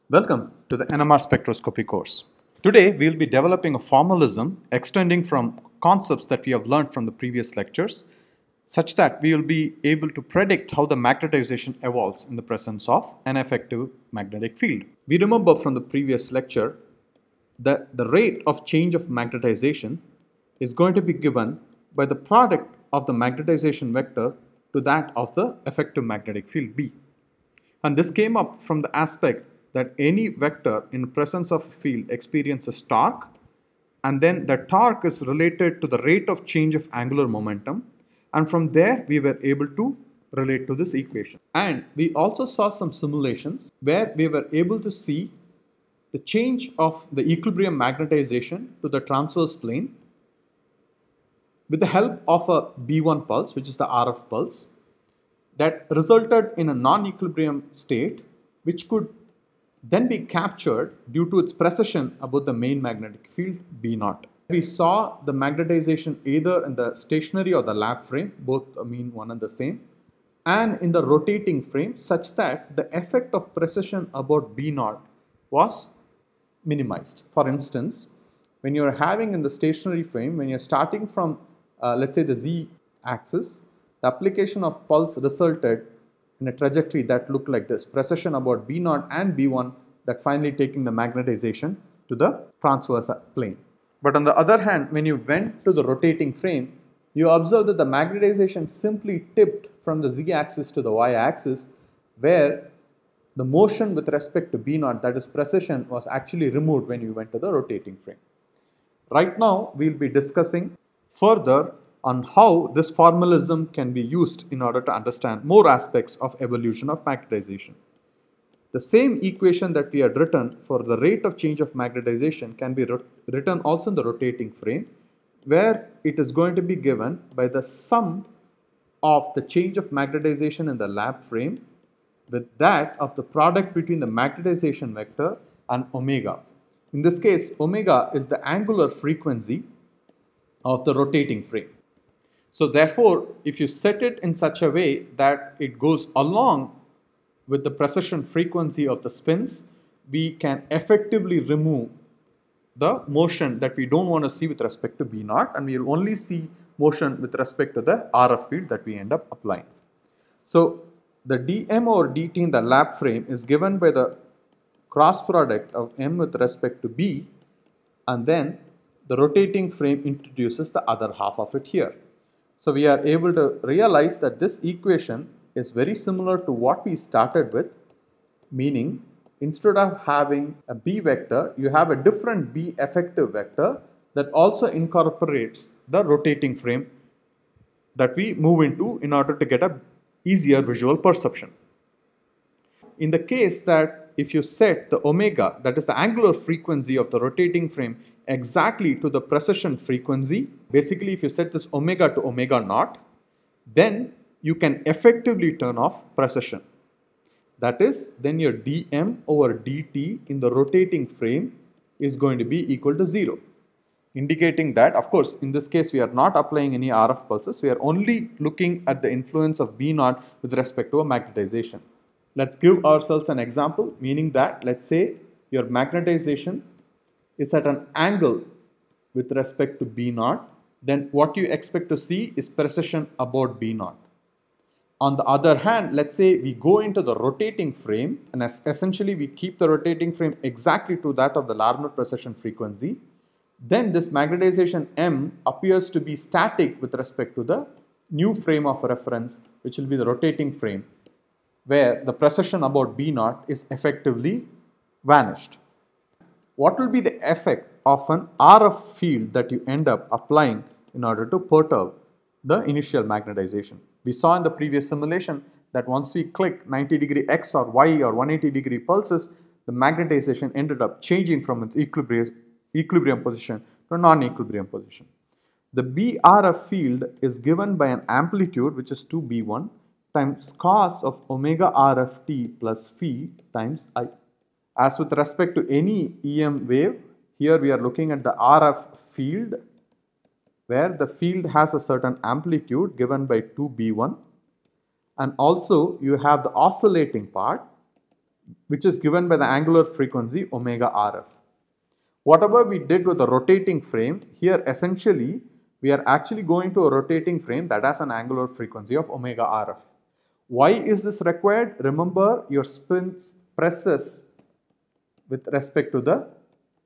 Welcome to the NMR spectroscopy course. Today we will be developing a formalism extending from concepts that we have learned from the previous lectures such that we will be able to predict how the magnetization evolves in the presence of an effective magnetic field. We remember from the previous lecture that the rate of change of magnetization is going to be given by the product of the magnetization vector to that of the effective magnetic field B. And this came up from the aspect that any vector in presence of a field experiences torque, and then the torque is related to the rate of change of angular momentum, and from there we were able to relate to this equation. And we also saw some simulations where we were able to see the change of the equilibrium magnetization to the transverse plane with the help of a B1 pulse, which is the RF pulse, that resulted in a non-equilibrium state which could then be captured due to its precession about the main magnetic field B0. We saw the magnetization either in the stationary or the lap frame, both mean one and the same, and in the rotating frame such that the effect of precession about B0 was minimized. For instance, when you are having in the stationary frame, when you are starting from let's say the Z axis, the application of pulse resulted in a trajectory that looked like this, precession about B0 and B1 that finally taking the magnetization to the transverse plane. But on the other hand, when you went to the rotating frame, you observe that the magnetization simply tipped from the Z axis to the Y axis, where the motion with respect to B0, that is precession, was actually removed when you went to the rotating frame. Right now, we will be discussing further on how this formalism can be used in order to understand more aspects of evolution of magnetization. The same equation that we had written for the rate of change of magnetization can be written also in the rotating frame, where it is going to be given by the sum of the change of magnetization in the lap frame with that of the product between the magnetization vector and omega. In this case, omega is the angular frequency of the rotating frame. So therefore, if you set it in such a way that it goes along with the precession frequency of the spins, we can effectively remove the motion that we don't want to see with respect to B0, and we will only see motion with respect to the RF field that we end up applying. So the dm over dt in the lap frame is given by the cross product of m with respect to B, and then the rotating frame introduces the other half of it here. So we are able to realize that this equation is very similar to what we started with, meaning instead of having a B vector, you have a different B effective vector that also incorporates the rotating frame that we move into in order to get a easier visual perception. In the case that if you set the omega, that is the angular frequency of the rotating frame, exactly to the precession frequency, basically if you set this omega to omega naught, then you can effectively turn off precession. That is, then your dm over dt in the rotating frame is going to be equal to 0, indicating that, of course, in this case we are not applying any RF pulses, we are only looking at the influence of B0 with respect to a magnetization. Let's give ourselves an example, meaning that let's say your magnetization is at an angle with respect to B0, then what you expect to see is precession about B0. On the other hand, let's say we go into the rotating frame and essentially we keep the rotating frame exactly to that of the Larmor precession frequency, then this magnetization M appears to be static with respect to the new frame of reference, which will be the rotating frame, where the precession about B0 is effectively vanished. What will be the effect of an RF field that you end up applying in order to perturb the initial magnetization? We saw in the previous simulation that once we click 90° X or Y or 180° pulses, the magnetization ended up changing from its equilibrium position to non-equilibrium position. The BRF field is given by an amplitude which is 2B1 times cos of omega RFT plus phi times I. As with respect to any EM wave, here we are looking at the RF field, where the field has a certain amplitude given by 2B1, and also you have the oscillating part, which is given by the angular frequency omega RF. Whatever we did with the rotating frame, here essentially we are actually going to a rotating frame that has an angular frequency of omega RF. Why is this required? Remember, your spins presses with respect to the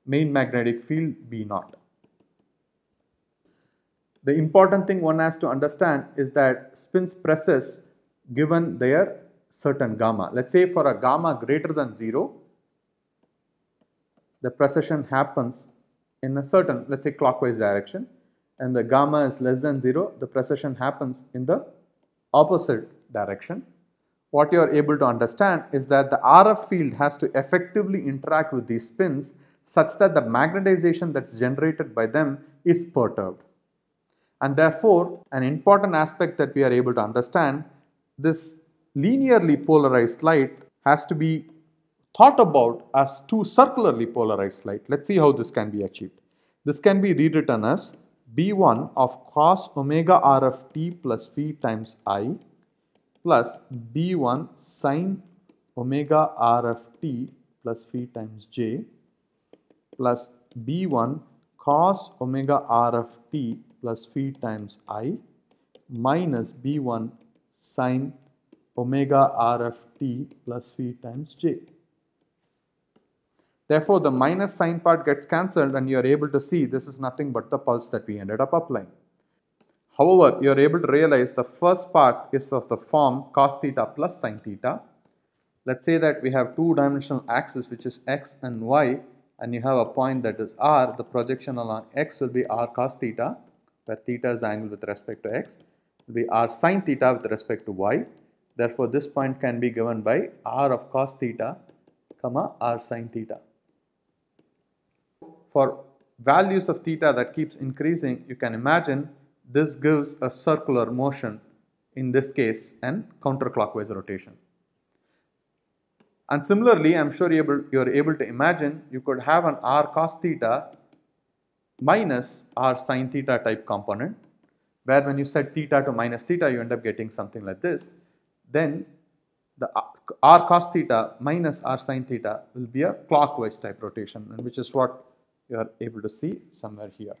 main magnetic field B naught. The important thing one has to understand is that spins presses given their certain gamma. Let's say for a gamma greater than 0, the precession happens in a certain, let's say, clockwise direction, and the gamma is less than 0, the precession happens in the opposite direction. What you are able to understand is that the RF field has to effectively interact with these spins such that the magnetization that's generated by them is perturbed. And therefore, an important aspect that we are able to understand, this linearly polarized light has to be thought about as two circularly polarized light. Let's see how this can be achieved. This can be rewritten as B1 of cos omega RF t plus phi times I plus B1 sin omega RF t plus phi times j plus B1 cos omega RF t plus phi times I minus B1 sin omega RF t plus phi times j. Therefore, the minus sign part gets cancelled and you are able to see this is nothing but the pulse that we ended up applying. However, you are able to realize the first part is of the form cos theta plus sin theta. Let's say that we have two-dimensional axis which is x and y, and you have a point that is r. The projection along x will be r cos theta, where theta is the angle with respect to x, will be r sin theta with respect to y. Therefore, this point can be given by r of cos theta, comma r sin theta. For values of theta that keeps increasing, you can imagine this gives a circular motion, in this case an counterclockwise rotation. And similarly, I am sure you are able to imagine you could have an r cos theta minus r sin theta type component, where when you set theta to minus theta, you end up getting something like this. Then the r cos theta minus r sin theta will be a clockwise type rotation, and which is what you are able to see somewhere here.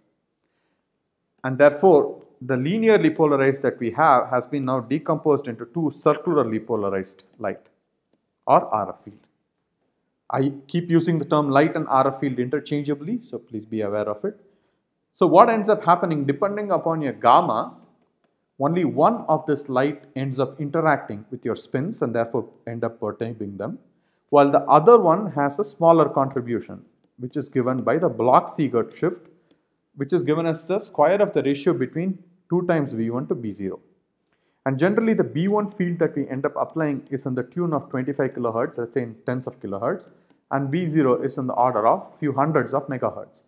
And therefore, the linearly polarized that we have has been now decomposed into two circularly polarized light or RF field. I keep using the term light and RF field interchangeably, so please be aware of it. So what ends up happening, depending upon your gamma, only one of this light ends up interacting with your spins and therefore end up perturbing them, while the other one has a smaller contribution, which is given by the Bloch-Siegert shift, which is given as the square of the ratio between 2 times V1 to B0. And generally the B1 field that we end up applying is in the tune of 25 kilohertz, let's say in tens of kilohertz, and B0 is in the order of few hundreds of megahertz.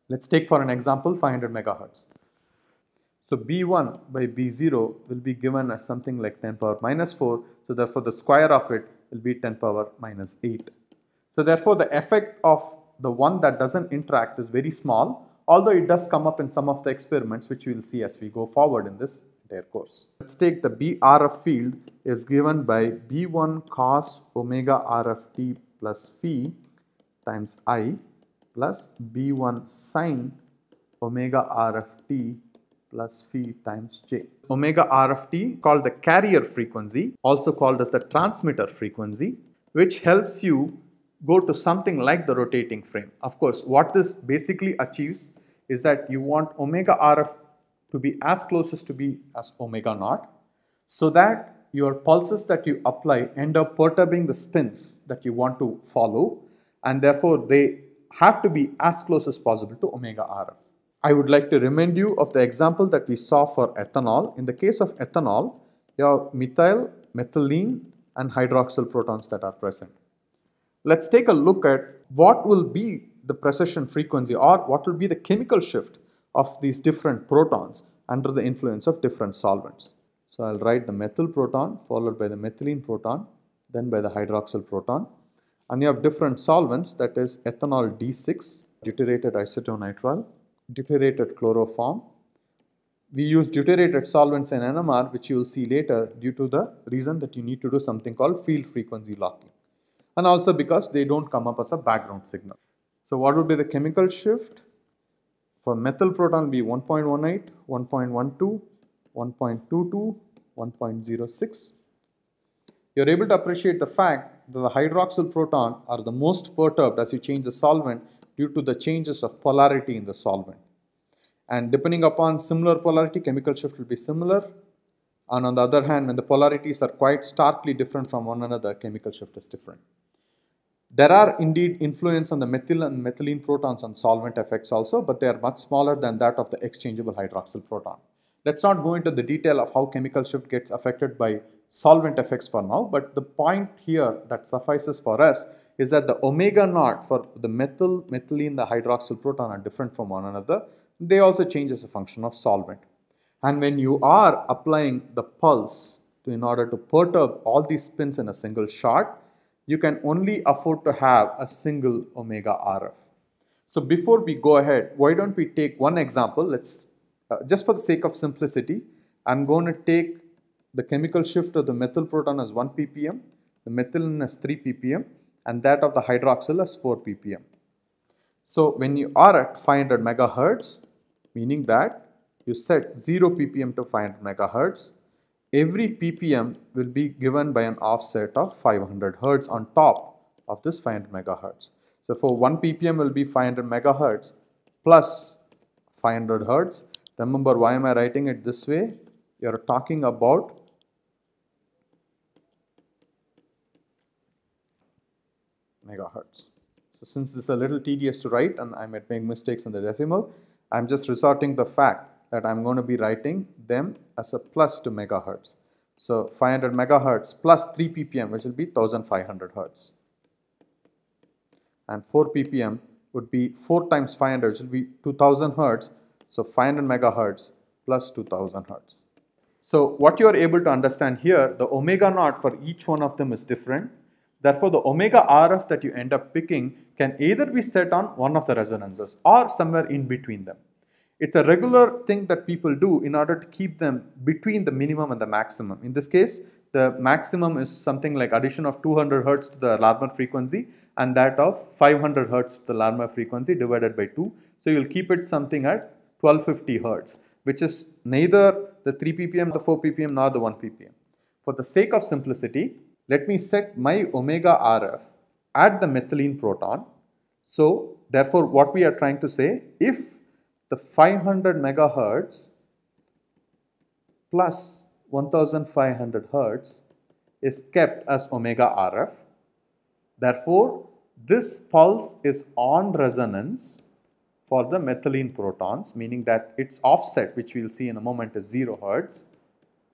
Let's take for an example 500 megahertz. So B1 by B0 will be given as something like 10 power minus 4, so therefore the square of it will be 10 power minus 8. So therefore the effect of the one that doesn't interact is very small, although it does come up in some of the experiments which we will see as we go forward in this entire course. Let's take the BRF field is given by B1 cos omega RF t plus phi times I plus B1 sin omega RF t plus phi times j. Omega RF t called the carrier frequency, also called as the transmitter frequency, which helps you go to something like the rotating frame. Of course, what this basically achieves is that you want omega RF to be as closest to be as omega naught, so that your pulses that you apply end up perturbing the spins that you want to follow, and therefore they have to be as close as possible to omega RF. I would like to remind you of the example that we saw for ethanol. In the case of ethanol, you have methyl, methylene and hydroxyl protons that are present. Let's take a look at what will be the precession frequency or what will be the chemical shift of these different protons under the influence of different solvents. So I'll write the methyl proton followed by the methylene proton, then by the hydroxyl proton. And you have different solvents, that is ethanol D6, deuterated isotonitrile, deuterated chloroform. We use deuterated solvents in NMR, which you will see later due to the reason that you need to do something called field frequency locking. and also because they don't come up as a background signal. So what will be the chemical shift? For methyl proton will be 1.18, 1.12, 1.22, 1.06. You're able to appreciate the fact that the hydroxyl proton are the most perturbed as you change the solvent due to the changes of polarity in the solvent. And depending upon similar polarity, chemical shift will be similar. And on the other hand, when the polarities are quite starkly different from one another, chemical shift is different. There are indeed influence on the methyl and methylene protons on solvent effects also, but they are much smaller than that of the exchangeable hydroxyl proton. Let's not go into the detail of how chemical shift gets affected by solvent effects for now, but the point here that suffices for us is that the omega naught for the methyl, methylene, the hydroxyl proton are different from one another. They also change as a function of solvent. And when you are applying the pulse in order to perturb all these spins in a single shot, you can only afford to have a single omega RF. So before we go ahead, why don't we take one example? Let's just for the sake of simplicity, I'm going to take the chemical shift of the methyl proton as 1 ppm, the methylene as 3 ppm, and that of the hydroxyl as 4 ppm. So when you are at 500 megahertz, meaning that you set 0 ppm to 500 megahertz, every ppm will be given by an offset of 500 hertz on top of this 500 megahertz. So for 1 ppm will be 500 megahertz plus 500 hertz. Remember, why am I writing it this way? You are talking about megahertz. So since this is a little tedious to write and I might make mistakes in the decimal, I'm just resorting the fact that I'm going to be writing them as a plus to megahertz. So 500 megahertz plus 3 ppm, which will be 1500 hertz. And 4 ppm would be 4 times 500, which will be 2000 hertz. So 500 megahertz plus 2000 hertz. So what you are able to understand here, the omega naught for each one of them is different. Therefore, the omega RF that you end up picking can either be set on one of the resonances or somewhere in between them. It's a regular thing that people do in order to keep them between the minimum and the maximum. In this case, the maximum is something like addition of 200 hertz to the Larmor frequency and that of 500 hertz to the Larmor frequency divided by 2. So you'll keep it something at 1250 hertz, which is neither the 3 ppm, the 4 ppm, nor the 1 ppm. For the sake of simplicity, let me set my omega RF at the methylene proton. So therefore, what we are trying to say, if the 500 megahertz plus 1500 hertz is kept as omega RF, therefore this pulse is on resonance for the methylene protons, meaning that its offset, which we will see in a moment, is 0 hertz.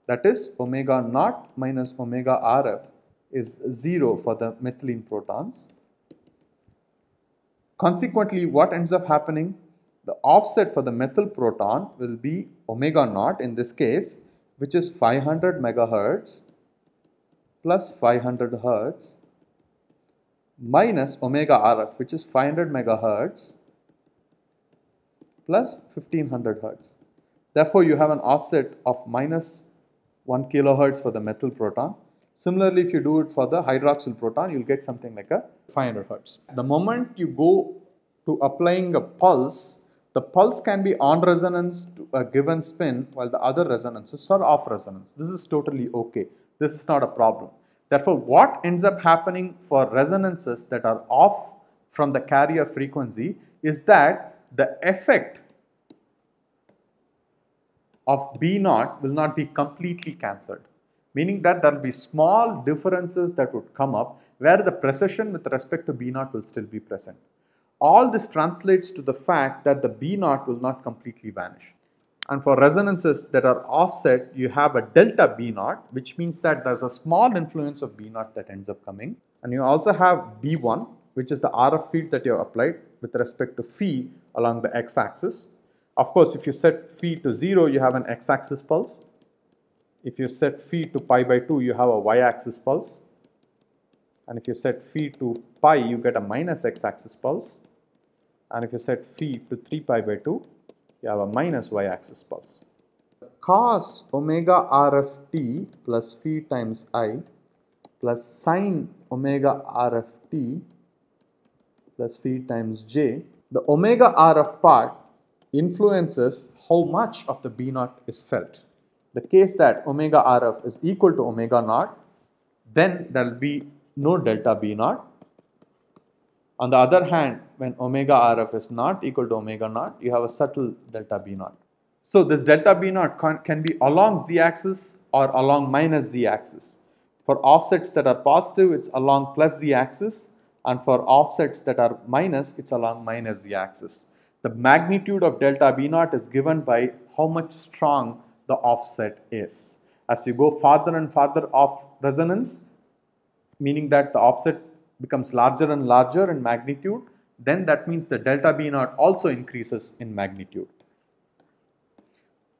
That is omega naught minus omega RF is 0 for the methylene protons. Consequently, what ends up happening? The offset for the methyl proton will be omega naught in this case, which is 500 megahertz plus 500 hertz minus omega RF, which is 500 megahertz plus 1500 hertz. Therefore, you have an offset of minus 1 kilohertz for the methyl proton. Similarly, if you do it for the hydroxyl proton, you'll get something like a 500 hertz. The moment you go to applying a pulse, the pulse can be on resonance to a given spin while the other resonances are off resonance. This is totally okay. This is not a problem. Therefore, what ends up happening for resonances that are off from the carrier frequency is that the effect of B naught will not be completely cancelled, meaning that there will be small differences that would come up where the precession with respect to B naught will still be present. All this translates to the fact that the B naught will not completely vanish. And for resonances that are offset, you have a delta B naught, which means that there's a small influence of B naught that ends up coming. And you also have B1, which is the RF field that you have applied with respect to phi along the x-axis. Of course, if you set phi to 0, you have an x-axis pulse. If you set phi to pi by 2, you have a y-axis pulse. And if you set phi to pi, you get a minus x-axis pulse. And if you set phi to 3 pi by 2, you have a minus y-axis pulse. Cos omega RF t plus phi times I plus sine omega r of t plus phi times j. The omega rf part influences how much of the B naught is felt. The case that omega rf is equal to omega naught, then there will be no delta B naught. On the other hand, when omega rf is not equal to omega naught, you have a subtle delta B naught. So this delta B naught can be along z-axis or along minus z-axis. For offsets that are positive, it's along plus z-axis, and for offsets that are minus, it's along minus z-axis. The magnitude of delta B naught is given by how much strong the offset is. As you go farther and farther off resonance, meaning that the offset becomes larger and larger in magnitude, then that means the delta B naught also increases in magnitude.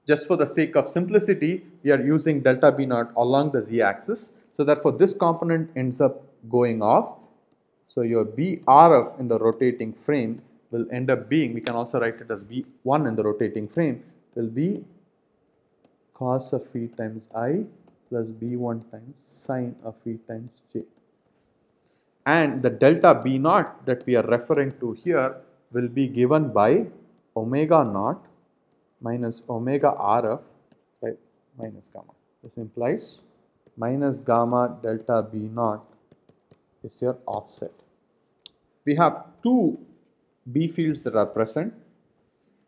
Just for the sake of simplicity, we are using delta B naught along the z-axis. So therefore, this component ends up going off. So your BRF in the rotating frame will end up being, we can also write it as B1 in the rotating frame, will be cos of phi times I plus B1 times sine of phi times j. And the delta B naught that we are referring to here will be given by omega naught minus omega RF by minus gamma. This implies minus gamma delta B naught is your offset. We have two B fields that are present.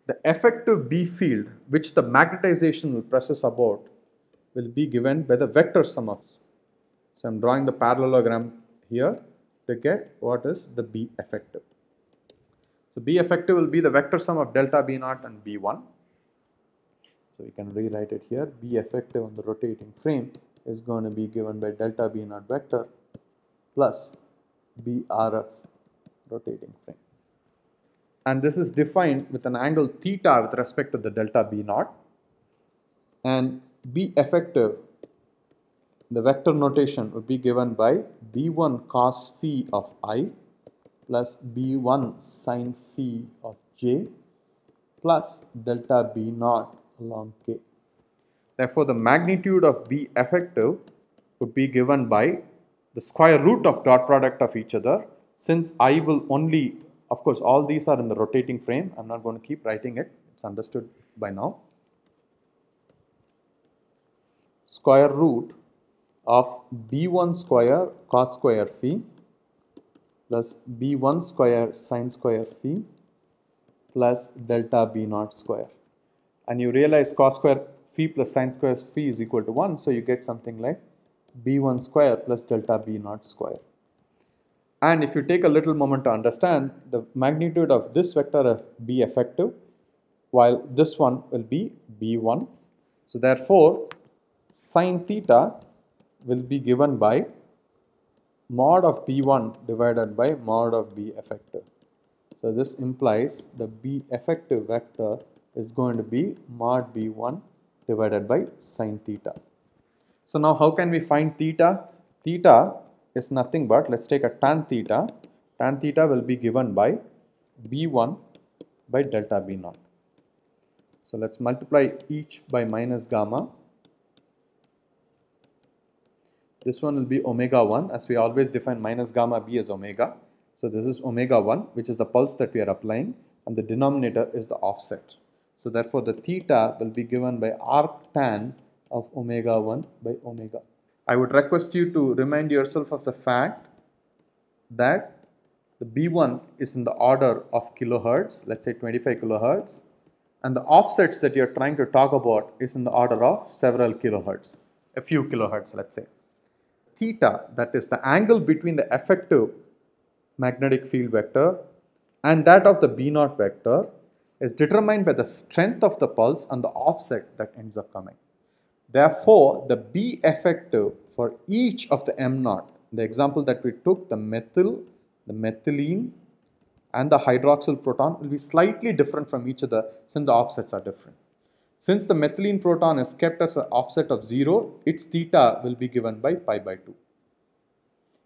The effective B field, which the magnetization will process about, will be given by the vector sum of. So I am drawing the parallelogram here to get what is the B effective. So B effective will be the vector sum of delta B naught and B1. So we can rewrite it here. B effective on the rotating frame is going to be given by delta B naught vector plus B RF rotating frame. And this is defined with an angle theta with respect to the delta B naught. And B effective, the vector notation would be given by B1 cos phi of I plus B1 sin phi of j plus delta B naught along k. Therefore, the magnitude of B effective would be given by the square root of dot product of each other. Since I will only, of course, all these are in the rotating frame. I'm not going to keep writing it. It's understood by now. Square root of B1 square cos square phi plus B1 square sin square phi plus delta B naught square. And you realize cos square phi plus sin square phi is equal to 1. So you get something like B1 square plus delta B naught square. And if you take a little moment to understand, the magnitude of this vector B effective, while this one will be B1. So therefore, sin theta will be given by mod of B1 divided by mod of B effective. So this implies the B effective vector is going to be mod B1 divided by sin theta. So now how can we find theta? Theta is nothing but, let's take a tan theta. Tan theta will be given by B1 by delta B naught. So let's multiply each by minus gamma. This one will be omega 1, as we always define minus gamma B as omega. So this is omega 1, which is the pulse that we are applying, and the denominator is the offset. So therefore the theta will be given by arctan of omega 1 by omega. I would request you to remind yourself of the fact that the B1 is in the order of kilohertz, let's say 25 kilohertz, and the offsets that you are trying to talk about is in the order of several kilohertz, a few kilohertz, let's say. Theta, that is the angle between the effective magnetic field vector and that of the B naught vector, is determined by the strength of the pulse and the offset that ends up coming. Therefore, the B effective for each of the M naught, the example that we took, the methyl, the methylene and the hydroxyl proton will be slightly different from each other since the offsets are different. Since the methylene proton is kept as an offset of 0, its theta will be given by pi by 2.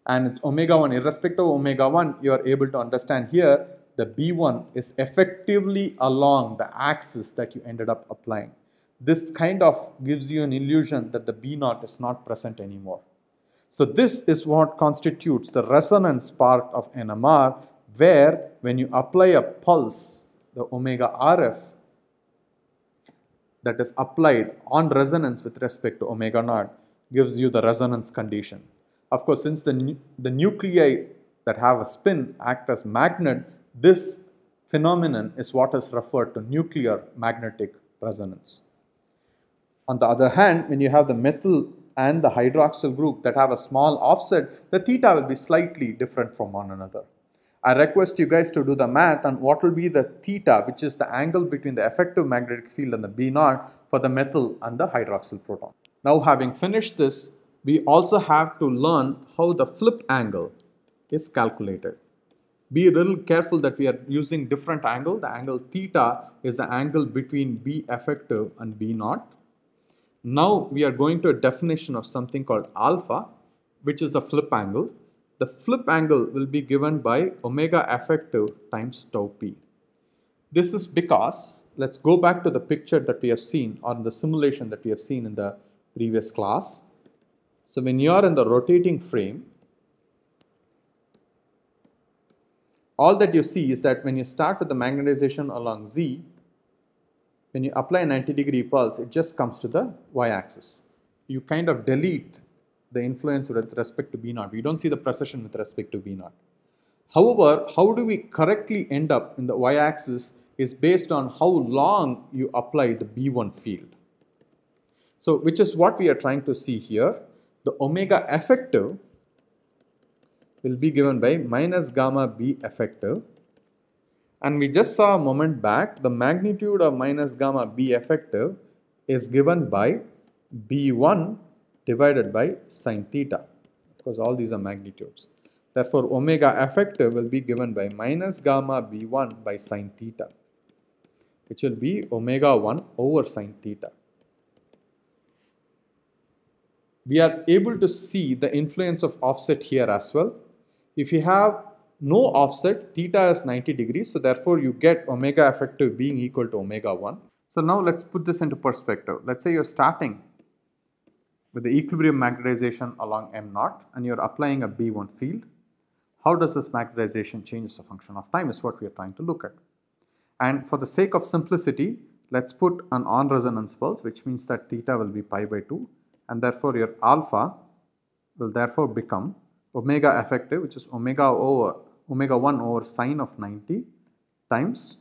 And it's omega 1, irrespective of omega 1, you are able to understand here the B1 is effectively along the axis that you ended up applying. This kind of gives you an illusion that the B naught is not present anymore. So this is what constitutes the resonance part of NMR, where when you apply a pulse, the omega RF that is applied on resonance with respect to omega naught gives you the resonance condition. Of course, since the nuclei that have a spin act as magnet, this phenomenon is what is referred to nuclear magnetic resonance. On the other hand, when you have the methyl and the hydroxyl group that have a small offset, the theta will be slightly different from one another. I request you guys to do the math on what will be the theta, which is the angle between the effective magnetic field and the B naught for the methyl and the hydroxyl proton. Now, having finished this, we also have to learn how the flip angle is calculated. Be a little careful that we are using different angle. The angle theta is the angle between B effective and B naught. Now we are going to a definition of something called alpha, which is a flip angle. The flip angle will be given by omega effective times tau p. This is because, let's go back to the picture that we have seen, or the simulation that we have seen in the previous class. So when you are in the rotating frame, all that you see is that when you start with the magnetization along Z, when you apply a 90-degree pulse, it just comes to the y-axis. You kind of delete the influence with respect to B naught. We don't see the precession with respect to B naught. However, how do we correctly end up in the y-axis is based on how long you apply the B1 field. So, which is what we are trying to see here. The omega effective will be given by minus gamma B effective. And we just saw a moment back, the magnitude of minus gamma B effective is given by B1 divided by sine theta, because all these are magnitudes. Therefore, omega effective will be given by minus gamma B1 by sine theta, which will be omega 1 over sine theta. We are able to see the influence of offset here as well. If you have no offset, theta is 90 degrees, so therefore you get omega effective being equal to omega 1. So now let's put this into perspective. Let's say you're starting with the equilibrium magnetization along M naught and you're applying a B1 field. How does this magnetization change as a function of time is what we are trying to look at. And for the sake of simplicity, let's put an on resonance pulse, which means that theta will be pi by 2, and therefore your alpha will therefore become omega effective, which is omega 1 over sine of 90 times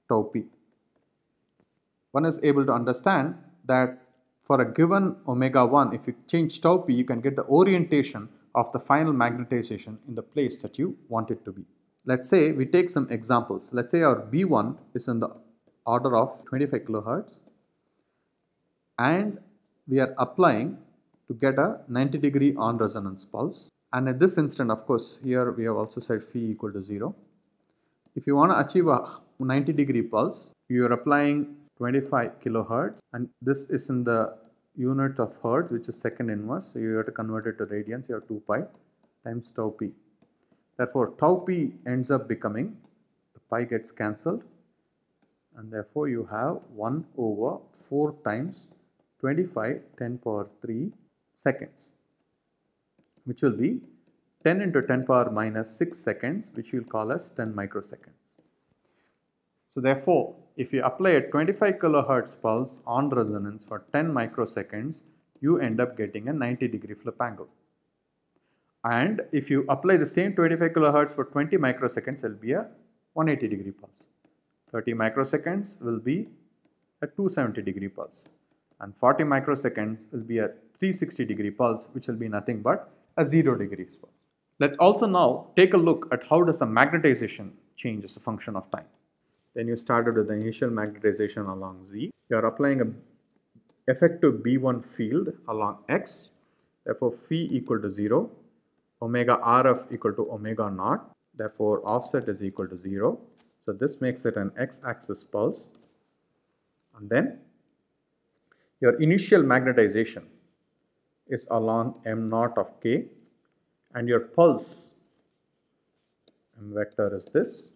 tau p. One is able to understand that for a given omega 1, if you change tau p, you can get the orientation of the final magnetization in the place that you want it to be. Let's say we take some examples. Let's say our B1 is in the order of 25 kilohertz and we are applying to get a 90-degree on resonance pulse. And at this instant, of course, here we have also said phi equal to 0. If you want to achieve a 90-degree pulse, you are applying 25 kilohertz, and this is in the unit of hertz, which is second inverse. So you have to convert it to radians. You have 2 pi times tau p. Therefore, tau p ends up becoming, the pi gets cancelled, and therefore you have 1 over 4 times 25 10 power 3 seconds, which will be 10 into 10 power minus 6 seconds, which we will call as 10 microseconds. So therefore, if you apply a 25 kilohertz pulse on resonance for 10 microseconds, you end up getting a 90-degree flip angle. And if you apply the same 25 kilohertz for 20 microseconds, it will be a 180-degree pulse. 30 microseconds will be a 270-degree pulse. And 40 microseconds will be a 360-degree pulse, which will be nothing but a 0-degree pulse. Let's also now take a look at how does the magnetization change as a function of time. Then you started with the initial magnetization along Z. You are applying a effective B1 field along X. Therefore, phi equal to 0. Omega RF equal to omega naught. Therefore, offset is equal to 0. So this makes it an x-axis pulse. And then your initial magnetization is along M naught of K, and your pulse, M vector is this,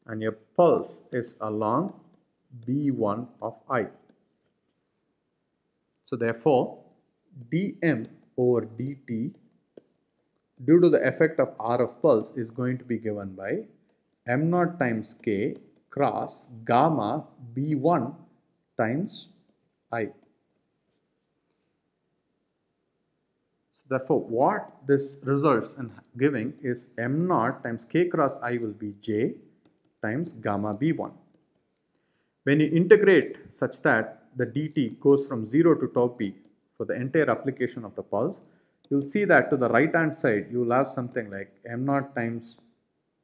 and your pulse is along B1 of I. So therefore, dm over dt due to the effect of R of pulse is going to be given by m naught times k cross gamma b1 times I. So therefore, what this results in giving is m naught times k cross I will be j times gamma b1. When you integrate such that the dt goes from 0 to tau p for the entire application of the pulse, you will see that to the right hand side you will have something like m naught times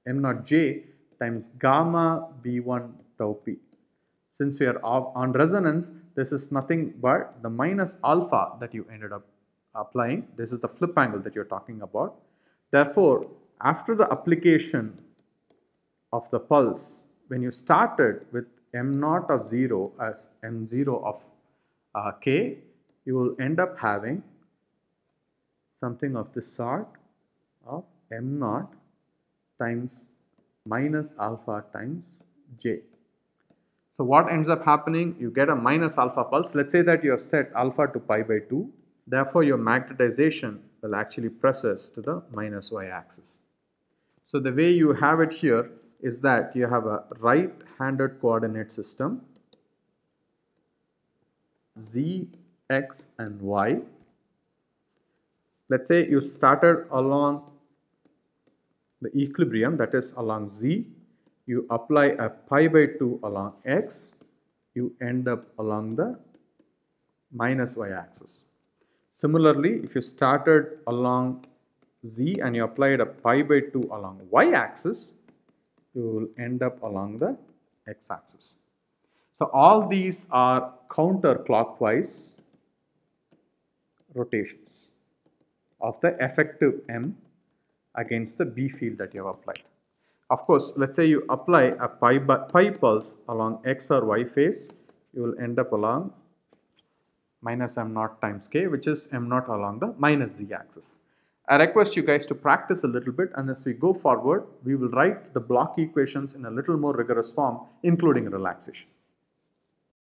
m naught j times gamma b1 tau p. Since we are on resonance, this is nothing but the minus alpha that you ended up applying. This is the flip angle that you're talking about. Therefore, after the application of the pulse, when you started with m naught of 0 as m0 of k, you will end up having something of this sort of m naught times minus alpha times j. So what ends up happening, you get a minus alpha pulse. Let's say that you have set alpha to pi by 2. Therefore, your magnetization will actually precess to the minus y axis. So the way you have it here is that you have a right-handed coordinate system, z, x and y. Let's say you started along the equilibrium, that is along z, you apply a pi by 2 along x, you end up along the minus y axis. Similarly, if you started along z and you applied a pi by 2 along y axis, you will end up along the x axis. So all these are counterclockwise rotations of the effective m against the B field that you have applied. Of course, let's say you apply a pi pulse along x or y phase, you will end up along minus m naught times k, which is m naught along the minus z axis. I request you guys to practice a little bit, and as we go forward, we will write the block equations in a little more rigorous form, including relaxation.